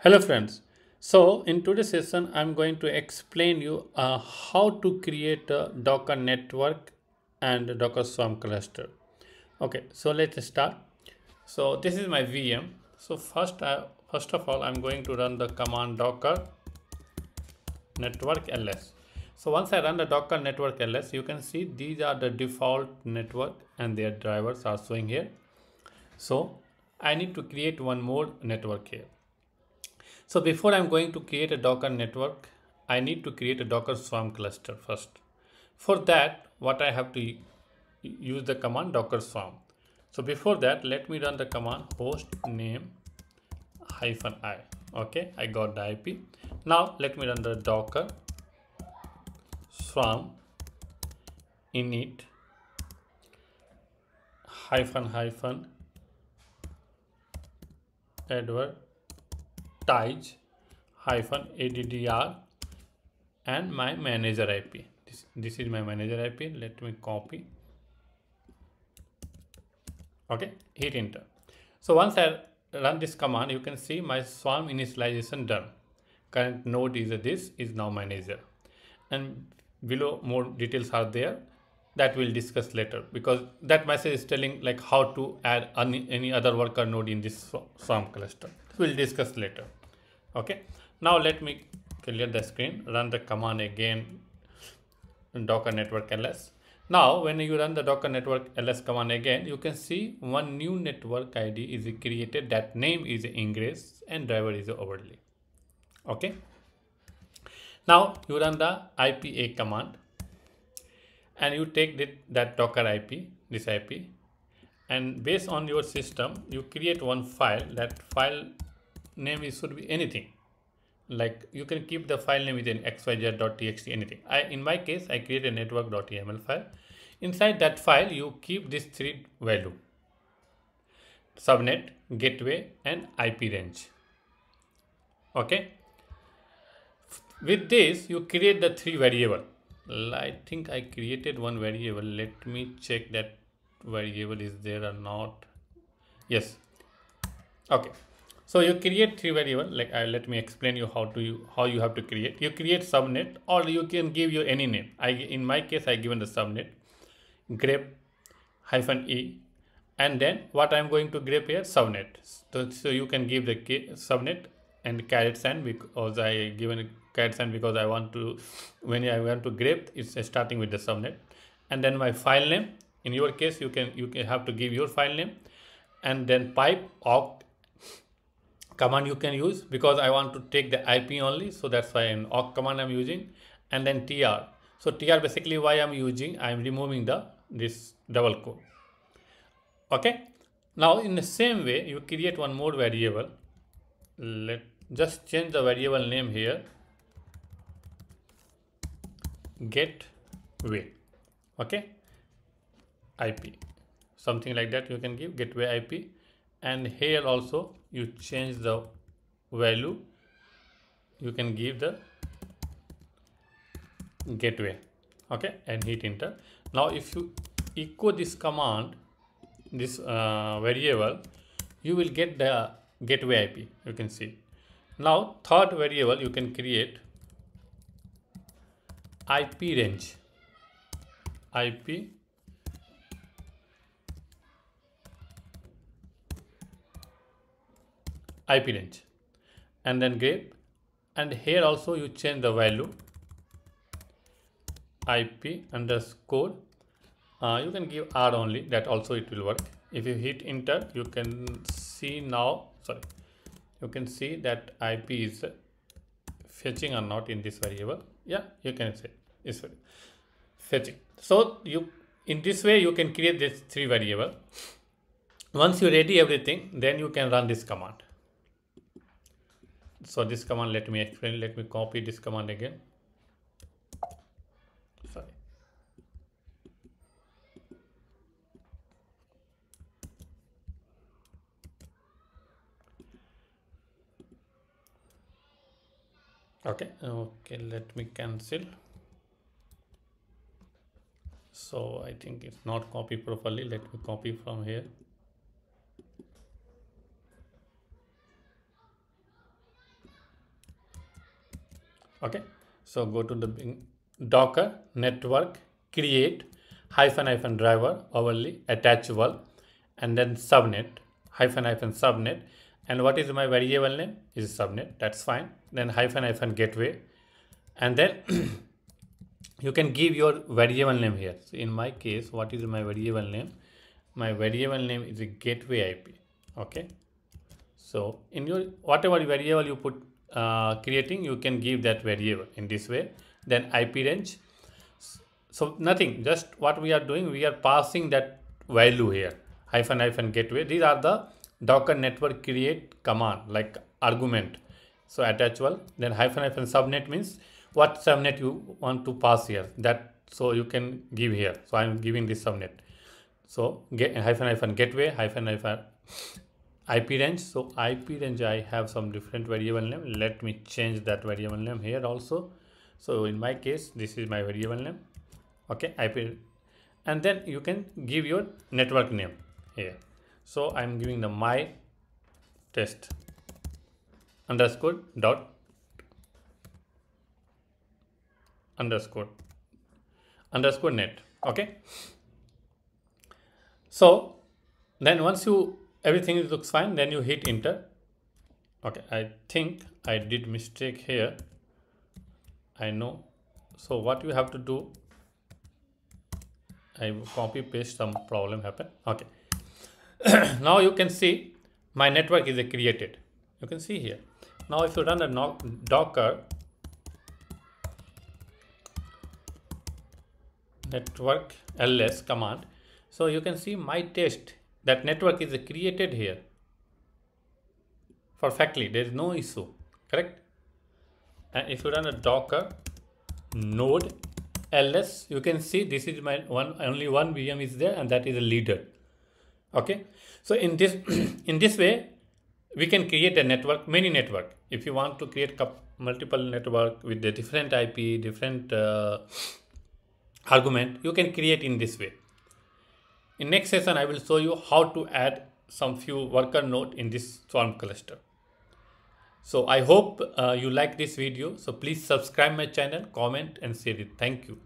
Hello friends. So in today's session I'm going to explain you how to create a Docker network and a Docker Swarm cluster. Okay, so let's start. So this is my VM. So first of all I'm going to run the command docker network ls. So once I run the docker network ls, you can see these are the default network and their drivers are showing here. So I need to create one more network here. So before I'm going to create a Docker network, I need to create a Docker Swarm cluster first. For that, what I have to use the command Docker Swarm. So before that, let me run the command host name -i. Okay, I got the IP. Now let me run the Docker Swarm init hyphen advertise addr and my manager IP. This is my manager IP. Let me copy. Okay, hit enter. So once I run this command, you can see my swarm initialization done. Current node is this is now manager, and below more details are there that we'll discuss later, because that message is telling like how to add any other worker node in this swarm cluster. We'll discuss later. Okay, now let me clear the screen, run the command again, docker network ls. Now when you run the docker network ls command again, you can see one new network id is created. That name is ingress and driver is overlay. Okay, now you run the ipa command and you take that docker ip, this ip, and based on your system you create one file. That file name is should be anything, like you can keep the file name within xyz.txt, anything. In my case I create a network.yml file. Inside that file you keep these three value: subnet, gateway and ip range. Okay, with this you create the three variable. I think I created one variable. Let me check that variable is there or not. Yes. Okay, so you create three variable. Like let me explain you how you have to create. You create subnet, or you can give you any name. In my case I given the subnet grep -e, and then what I'm going to grep here, subnet. So you can give the subnet and caret sign, because I given a caret sign because I want to, when I want to grep, it's starting with the subnet. And then my file name. In your case you can have to give your file name, and then pipe awk command you can use, because I want to take the IP only, so that's why an awk command I'm using. And then tr. So tr basically why I'm using, I'm removing this double quote. Okay, now in the same way you create one more variable. Let just change the variable name here, gateway. Okay, IP, something like that you can give, gateway IP. And here also you change the value, you can give the gateway. Okay, and hit enter. Now if you echo this command, this variable, you will get the gateway IP, you can see. Now third variable you can create IP range, IP range, and then grep. And here also you change the value IP underscore, you can give R only, that also it will work. If you hit enter, you can see now, sorry, you can see that IP is fetching or not in this variable. Yeah, you can say it's fetching. So you, in this way you can create this three variable. Once you ready everything, then you can run this command. So this command, let me explain. Let me copy this command again. Sorry. Okay, let me cancel. So I think it's not copied properly. Let me copy from here. Okay, so go to the Docker network create hyphen driver overlay attachable, and then subnet hyphen subnet. And what is my variable name is subnet, that's fine. Then hyphen gateway, and then you can give your variable name here. So in my case, what is my variable name? My variable name is a gateway IP. Okay, so in your whatever variable you put creating, you can give that variable in this way. Then IP range. So nothing, just what we are doing, we are passing that value here, hyphen gateway. These are the Docker network create command, like argument. So attachable, then hyphen subnet means what subnet you want to pass here, that so you can give here. So I'm giving this subnet. So get hyphen gateway hyphen IP range. So IP range, I have some different variable name. Let me change that variable name here also. So in my case, this is my variable name. Okay, IP, and then you can give your network name here. So I'm giving the my test underscore dot underscore net. Okay, so then once you everything looks fine, then you hit enter. Okay, I think I did mistake here, I know. So what you have to do, I copy paste, some problem happen. Okay, now you can see my network is created. You can see here. Now if you run a Docker network ls command, so you can see my test, that network is created here perfectly, there is no issue, correct? And if you run a Docker node ls, you can see this is my only one VM is there, and that is a leader. Okay, so in this in this way we can create a network, many network. If you want to create multiple network with the different IP, different argument, you can create in this way. In next session, I will show you how to add some few worker node in this Swarm cluster. So I hope you like this video. So please subscribe my channel, comment and share it. Thank you.